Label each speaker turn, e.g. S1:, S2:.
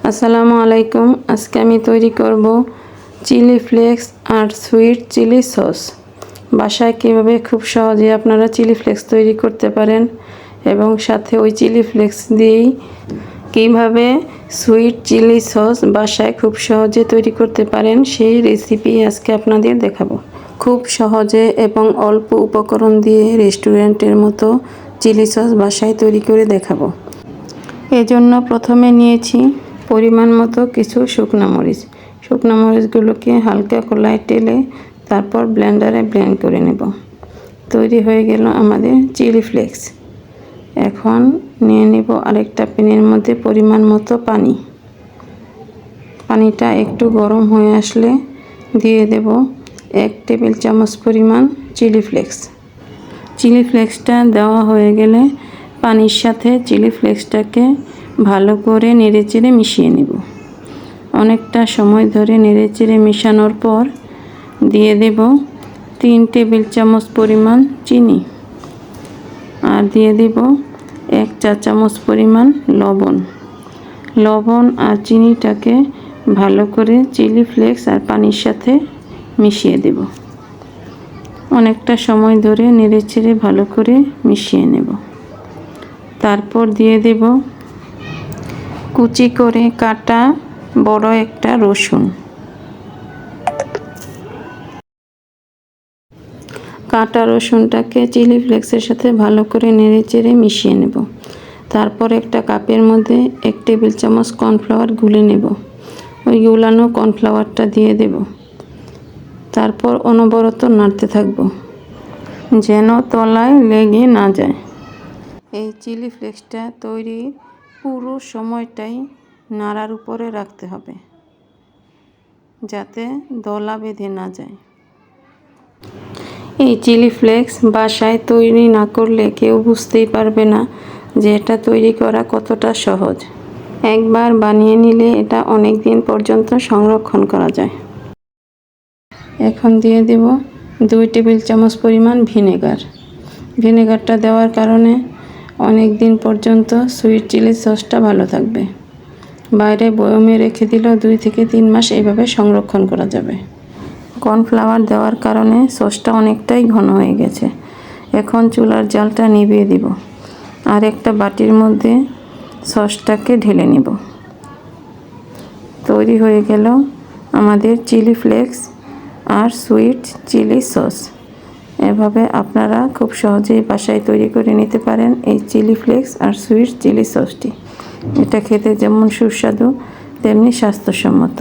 S1: আসসালামু আলাইকুম। আজকে আমি তৈরি করব চিলি ফ্লেক্স আর সুইট চিলি সস। বাসায় কীভাবে খুব সহজে আপনারা চিলি ফ্লেক্স তৈরি করতে পারেন এবং সাথে ওই চিলি ফ্লেক্স দিয়েই কীভাবে সুইট চিলি সস বাসায় খুব সহজে তৈরি করতে পারেন সেই রেসিপি আজকে আপনাদের দেখাবো। খুব সহজে এবং অল্প উপকরণ দিয়ে রেস্টুরেন্টের মতো চিলি সস বাসায় তৈরি করে দেখাবো। এজন্য প্রথমে নিয়েছি পরিমাণ মতো কিছু শুকনো মরিচগুলোকে হালকা কড়াইয়ে টেলে তারপর ব্লেন্ডারে ব্লেন্ড করে নেব। তৈরি হয়ে গেল আমাদের চিলি ফ্লেক্স। এখন নিয়ে নেব আরেকটা প্যানের মধ্যে পরিমাণ মতো পানিটা একটু গরম হয়ে আসলে দিয়ে দেব 1 টেবিল চামচ পরিমাণ চিলি ফ্লেক্সটা দেওয়া হয়ে গেলে পানির সাথে চিলি ফ্লেক্সটাকে ভালো করে নেড়েচেড়ে মিশিয়ে নেব। অনেকটা সময় ধরে নেড়েচেড়ে মিশানোর পর দিয়ে দেব 3 টেবিল চামচ পরিমাণ চিনি আর দিয়ে দেব 1 চা চামচ পরিমাণ লবণ আর চিনিটাকে ভালো করে চিলি ফ্লেক্স আর পানির সাথে মিশিয়ে দেব। অনেকটা সময় ধরে নেড়েচেড়ে ভালো করে মিশিয়ে নেব। তারপর দিয়ে দেব কুচি করে কাটা বড় একটা রসুন। কাটা রসুনটাকে চিলি ফ্লেক্সের সাথে ভালো করে নেড়েচেড়ে মিশিয়ে নেব। তারপর একটা কাপের মধ্যে 1 টেবিল চামচ কর্নফ্লাওয়ার গুলে নেব। ওই গুলানো কর্নফ্লাওয়ারটা দিয়ে দেব। তারপর অনবরত নাড়তে থাকব যেন তলায় লেগে না যায়। এই চিলি ফ্লেক্সটা তৈরির পুরো সময়টাই নাড়ার উপরে রাখতে হবে যাতে দলা বেঁধে না যায়। এই চিলি ফ্লেক্স বাসায় তৈরি না করলে কেউ বুঝতেই পারবে না যে এটা তৈরি করা কতটা সহজ। একবার বানিয়ে নিলে এটা অনেক দিন পর্যন্ত সংরক্ষণ করা যায়। এখন দিয়ে দেব 2 টেবিল চামচ পরিমাণ ভিনেগারটা দেওয়ার কারণে অনেক দিন পর্যন্ত সুইট চিলি সসটা ভালো থাকবে। বাইরে বয়মে রেখে দিলেও 2 থেকে 3 মাস এইভাবে সংরক্ষণ করা যাবে। কর্নফ্লাওয়ার দেওয়ার কারণে সসটা অনেকটাই ঘন হয়ে গেছে। এখন চুলার জালটা নিভিয়ে দিব আর একটা বাটির মধ্যে সসটাকে ঢেলে নেব। তৈরি হয়ে গেল আমাদের চিলি ফ্লেক্স আর সুইট চিলি সস। এভাবে আপনারা খুব সহজেই বাসায় তৈরি করে নিতে পারেন এই চিলি ফ্লেক্স আর সুইট চিলি সসটি। এটা খেতে যেমন সুস্বাদু তেমনি স্বাস্থ্যসম্মত।